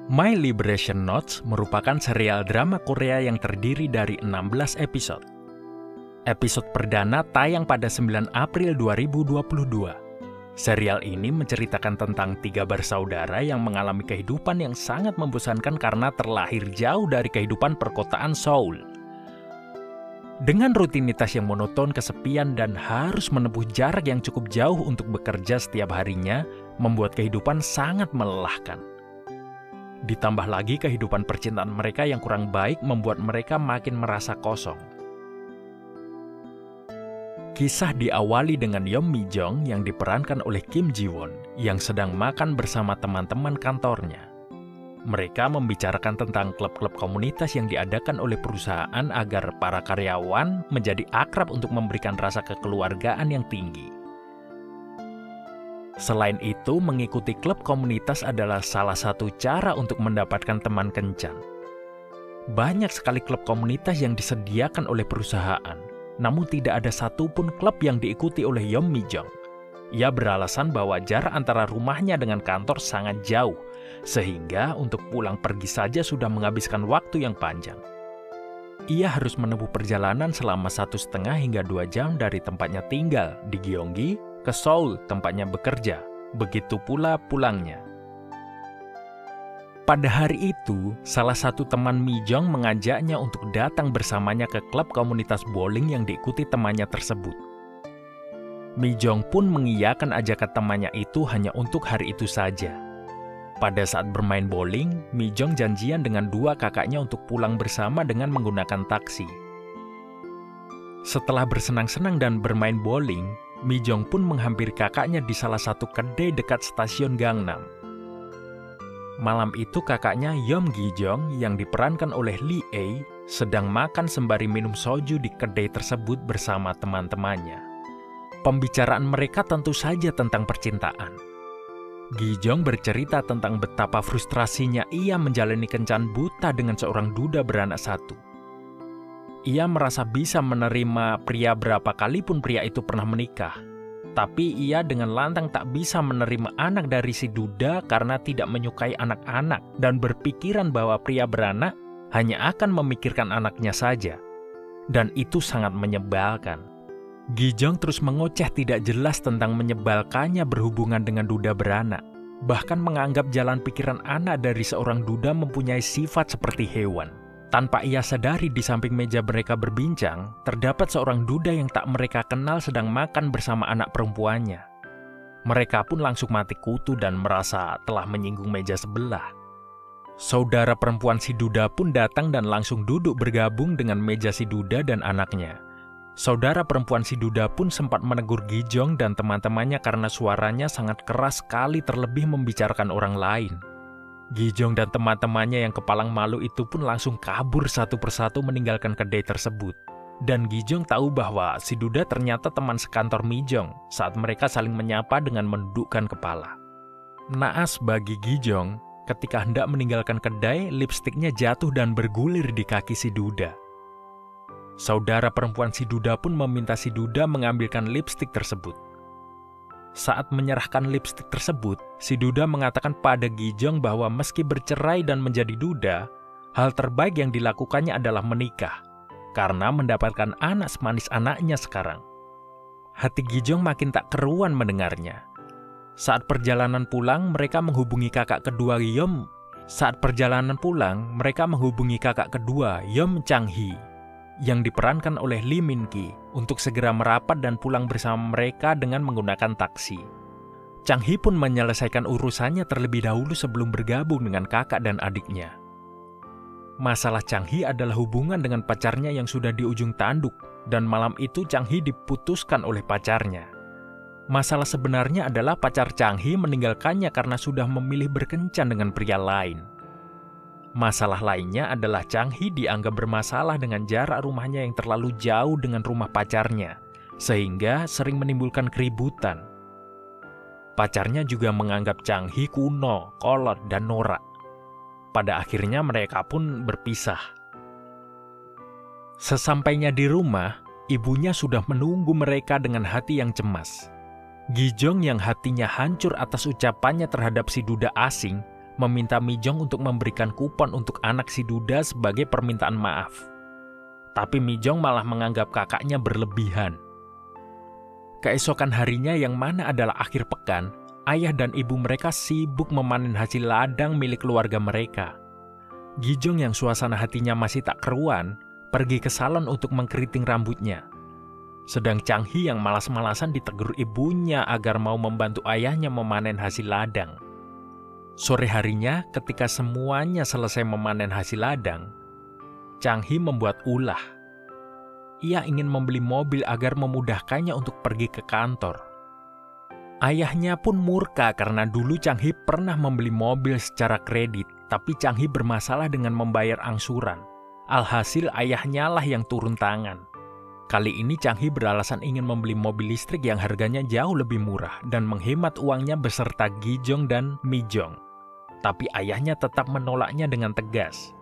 My Liberation Notes merupakan serial drama Korea yang terdiri dari 16 episode. Episode perdana tayang pada 9 April 2022. Serial ini menceritakan tentang 3 bersaudara yang mengalami kehidupan yang sangat membosankan karena terlahir jauh dari kehidupan perkotaan Seoul. Dengan rutinitas yang monoton, kesepian, dan harus menempuh jarak yang cukup jauh untuk bekerja setiap harinya, membuat kehidupan sangat melelahkan. Ditambah lagi kehidupan percintaan mereka yang kurang baik membuat mereka makin merasa kosong. Kisah diawali dengan Yeom Mi-jung yang diperankan oleh Kim Ji-won yang sedang makan bersama teman-teman kantornya. Mereka membicarakan tentang klub-klub komunitas yang diadakan oleh perusahaan agar para karyawan menjadi akrab untuk memberikan rasa kekeluargaan yang tinggi. Selain itu, mengikuti klub komunitas adalah salah satu cara untuk mendapatkan teman kencan. Banyak sekali klub komunitas yang disediakan oleh perusahaan, namun tidak ada satupun klub yang diikuti oleh Yeom Mi-jung. Ia beralasan bahwa jarak antara rumahnya dengan kantor sangat jauh, sehingga untuk pulang pergi saja sudah menghabiskan waktu yang panjang. Ia harus menempuh perjalanan selama 1,5 hingga 2 jam dari tempatnya tinggal di Gyeonggi ke Seoul tempatnya bekerja, begitu pula pulangnya. Pada hari itu, salah satu teman Mi-jung mengajaknya untuk datang bersamanya ke klub komunitas bowling yang diikuti temannya tersebut. Mi-jung pun mengiyakan ajakan temannya itu hanya untuk hari itu saja. Pada saat bermain bowling, Mi-jung janjian dengan 2 kakaknya untuk pulang bersama dengan menggunakan taksi. Setelah bersenang-senang dan bermain bowling, Mi-jung pun menghampiri kakaknya di salah satu kedai dekat stasiun Gangnam. Malam itu kakaknya Yeom Gi-jung yang diperankan oleh Lee A sedang makan sembari minum soju di kedai tersebut bersama teman-temannya. Pembicaraan mereka tentu saja tentang percintaan. Gi-jung bercerita tentang betapa frustrasinya ia menjalani kencan buta dengan seorang duda beranak 1. Ia merasa bisa menerima pria berapa kali pun pria itu pernah menikah. Tapi ia dengan lantang tak bisa menerima anak dari si duda karena tidak menyukai anak-anak dan berpikiran bahwa pria beranak hanya akan memikirkan anaknya saja. Dan itu sangat menyebalkan. Gi-jung terus mengoceh tidak jelas tentang menyebalkannya berhubungan dengan duda beranak. Bahkan menganggap jalan pikiran anak dari seorang duda mempunyai sifat seperti hewan. Tanpa ia sadari di samping meja mereka berbincang, terdapat seorang duda yang tak mereka kenal sedang makan bersama anak perempuannya. Mereka pun langsung mati kutu dan merasa telah menyinggung meja sebelah. Saudara perempuan si duda pun datang dan langsung duduk bergabung dengan meja si duda dan anaknya. Saudara perempuan si duda pun sempat menegur Gi-jung dan teman-temannya karena suaranya sangat keras sekali terlebih membicarakan orang lain. Gi-jung dan teman-temannya yang kepalang malu itu pun langsung kabur satu persatu meninggalkan kedai tersebut. Dan Gi-jung tahu bahwa si duda ternyata teman sekantor Mi-jung saat mereka saling menyapa dengan menundukkan kepala. Naas bagi Gi-jung, ketika hendak meninggalkan kedai, lipstiknya jatuh dan bergulir di kaki si duda. Saudara perempuan si duda pun meminta si duda mengambilkan lipstik tersebut. Saat menyerahkan lipstik tersebut, si duda mengatakan pada Gi-jung bahwa meski bercerai dan menjadi duda, hal terbaik yang dilakukannya adalah menikah, karena mendapatkan anak semanis anaknya sekarang. Hati Gi-jung makin tak keruan mendengarnya. Saat perjalanan pulang, mereka menghubungi kakak kedua Yeom Chang-hee, yang diperankan oleh Lee Min-ki untuk segera merapat dan pulang bersama mereka dengan menggunakan taksi. Chang-hee pun menyelesaikan urusannya terlebih dahulu sebelum bergabung dengan kakak dan adiknya. Masalah Chang-hee adalah hubungan dengan pacarnya yang sudah di ujung tanduk, dan malam itu Chang-hee diputuskan oleh pacarnya. Masalah sebenarnya adalah pacar Chang-hee meninggalkannya karena sudah memilih berkencan dengan pria lain. Masalah lainnya adalah Chang-hee dianggap bermasalah dengan jarak rumahnya yang terlalu jauh dengan rumah pacarnya, sehingga sering menimbulkan keributan. Pacarnya juga menganggap Chang-hee kuno, kolot, dan norak. Pada akhirnya mereka pun berpisah. Sesampainya di rumah, ibunya sudah menunggu mereka dengan hati yang cemas. Gi-jung yang hatinya hancur atas ucapannya terhadap si duda asing, meminta Mi Jong untuk memberikan kupon untuk anak si duda sebagai permintaan maaf. Tapi Mi Jong malah menganggap kakaknya berlebihan. Keesokan harinya yang mana adalah akhir pekan, ayah dan ibu mereka sibuk memanen hasil ladang milik keluarga mereka. Gi-jong yang suasana hatinya masih tak keruan, pergi ke salon untuk mengkeriting rambutnya. Sedang Chang-hee yang malas-malasan ditegur ibunya agar mau membantu ayahnya memanen hasil ladang. Sore harinya, ketika semuanya selesai memanen hasil ladang, Chang-hee membuat ulah. Ia ingin membeli mobil agar memudahkannya untuk pergi ke kantor. Ayahnya pun murka karena dulu Chang-hee pernah membeli mobil secara kredit, tapi Chang-hee bermasalah dengan membayar angsuran. Alhasil ayahnya lah yang turun tangan. Kali ini Chang-hee beralasan ingin membeli mobil listrik yang harganya jauh lebih murah dan menghemat uangnya beserta Gi-jong dan Mi Jong. Tapi ayahnya tetap menolaknya dengan tegas.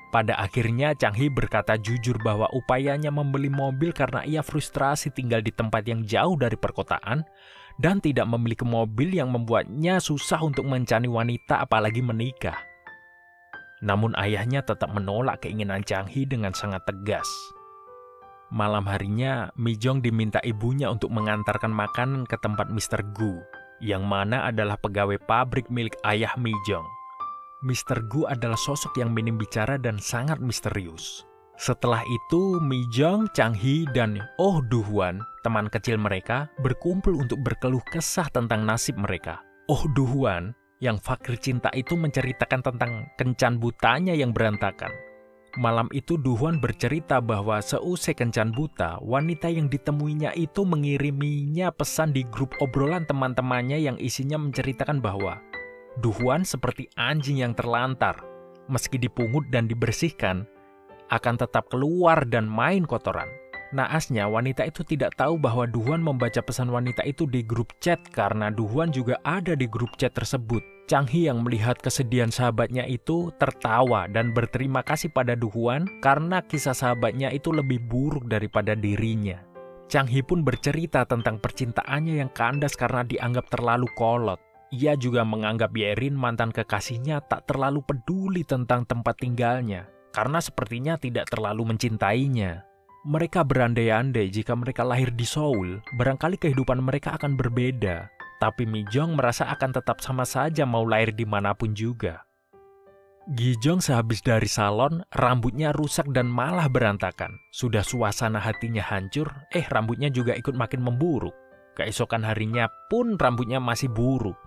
Pada akhirnya Chang-hee berkata jujur bahwa upayanya membeli mobil karena ia frustrasi tinggal di tempat yang jauh dari perkotaan dan tidak memiliki mobil yang membuatnya susah untuk mencari wanita apalagi menikah. Namun ayahnya tetap menolak keinginan Chang-hee dengan sangat tegas. Malam harinya, Mi Jong diminta ibunya untuk mengantarkan makanan ke tempat Mr. Gu, yang mana adalah pegawai pabrik milik ayah Mi Jong. Mr. Gu adalah sosok yang minim bicara dan sangat misterius. Setelah itu, Mi Jong, Chang-hee, dan Oh Du-hwan, teman kecil mereka, berkumpul untuk berkeluh kesah tentang nasib mereka. Oh Du-hwan, yang fakir cinta itu menceritakan tentang kencan butanya yang berantakan. Malam itu Du-hwan bercerita bahwa seusai kencan buta, wanita yang ditemuinya itu mengiriminya pesan di grup obrolan teman-temannya yang isinya menceritakan bahwa Du-hwan seperti anjing yang terlantar, meski dipungut dan dibersihkan, akan tetap keluar dan main kotoran. Naasnya wanita itu tidak tahu bahwa Du-hwan membaca pesan wanita itu di grup chat karena Du-hwan juga ada di grup chat tersebut. Chang-hee yang melihat kesedihan sahabatnya itu tertawa dan berterima kasih pada Du-hwan karena kisah sahabatnya itu lebih buruk daripada dirinya. Chang-hee pun bercerita tentang percintaannya yang kandas karena dianggap terlalu kolot. Ia juga menganggap Yerin, mantan kekasihnya, tak terlalu peduli tentang tempat tinggalnya karena sepertinya tidak terlalu mencintainya. Mereka berandai-andai jika mereka lahir di Seoul, barangkali kehidupan mereka akan berbeda. Tapi Mi Jong merasa akan tetap sama saja mau lahir dimanapun juga. Gi-jong sehabis dari salon, rambutnya rusak dan malah berantakan. Sudah suasana hatinya hancur, rambutnya juga ikut makin memburuk. Keesokan harinya pun rambutnya masih buruk.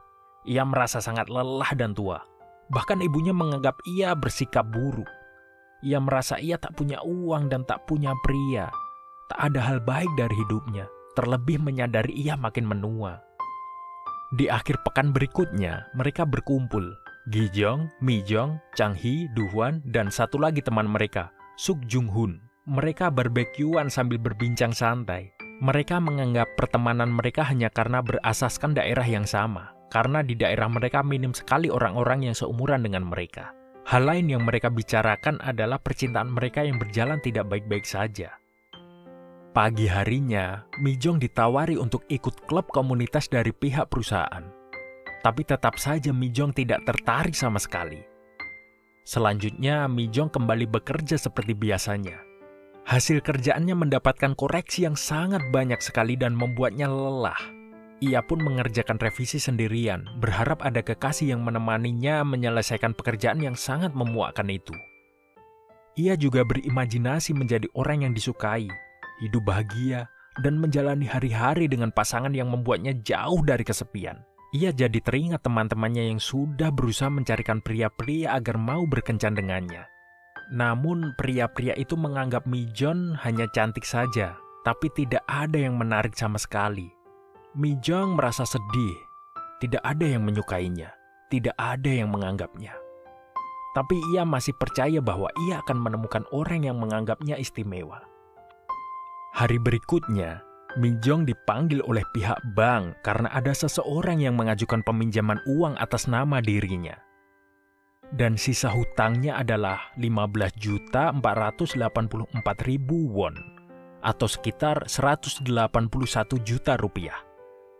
Ia merasa sangat lelah dan tua. Bahkan ibunya menganggap ia bersikap buruk. Ia merasa ia tak punya uang dan tak punya pria. Tak ada hal baik dari hidupnya, terlebih menyadari ia makin menua. Di akhir pekan berikutnya, mereka berkumpul. Gi-jong, Mi Jong, Chang-hee, Du-hwan, dan satu lagi teman mereka, Suk Jung-hun. Mereka barbekyuan sambil berbincang santai. Mereka menganggap pertemanan mereka hanya karena berasaskan daerah yang sama. Karena di daerah mereka minim sekali orang-orang yang seumuran dengan mereka. Hal lain yang mereka bicarakan adalah percintaan mereka yang berjalan tidak baik-baik saja. Pagi harinya, Mi Jong ditawari untuk ikut klub komunitas dari pihak perusahaan. Tapi tetap saja Mi Jong tidak tertarik sama sekali. Selanjutnya, Mi Jong kembali bekerja seperti biasanya. Hasil kerjaannya mendapatkan koreksi yang sangat banyak sekali dan membuatnya lelah. Ia pun mengerjakan revisi sendirian, berharap ada kekasih yang menemaninya menyelesaikan pekerjaan yang sangat memuakkan itu. Ia juga berimajinasi menjadi orang yang disukai, hidup bahagia, dan menjalani hari-hari dengan pasangan yang membuatnya jauh dari kesepian. Ia jadi teringat teman-temannya yang sudah berusaha mencarikan pria-pria agar mau berkencan dengannya. Namun pria-pria itu menganggap Mi Jong hanya cantik saja, tapi tidak ada yang menarik sama sekali. Mi Jong merasa sedih, tidak ada yang menyukainya, tidak ada yang menganggapnya. Tapi ia masih percaya bahwa ia akan menemukan orang yang menganggapnya istimewa. Hari berikutnya, Mi Jong dipanggil oleh pihak bank karena ada seseorang yang mengajukan peminjaman uang atas nama dirinya. Dan sisa hutangnya adalah 15.484.000 won atau sekitar 181 juta rupiah.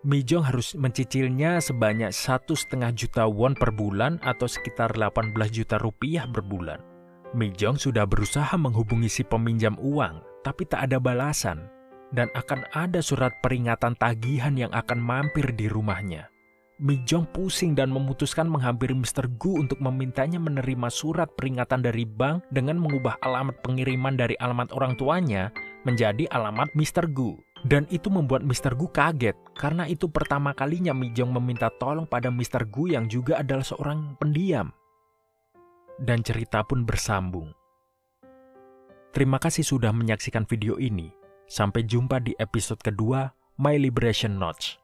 Mi Jong harus mencicilnya sebanyak 1,5 juta won per bulan atau sekitar 18 juta rupiah per bulan. Mi Jong sudah berusaha menghubungi si peminjam uang, tapi tak ada balasan. Dan akan ada surat peringatan tagihan yang akan mampir di rumahnya. Mi Jong pusing dan memutuskan menghampiri Mr. Gu untuk memintanya menerima surat peringatan dari bank dengan mengubah alamat pengiriman dari alamat orang tuanya menjadi alamat Mr. Gu. Dan itu membuat Mr. Gu kaget, karena itu pertama kalinya Mi Jong meminta tolong pada Mr. Gu yang juga adalah seorang pendiam. Dan cerita pun bersambung. Terima kasih sudah menyaksikan video ini. Sampai jumpa di episode kedua My Liberation Notes.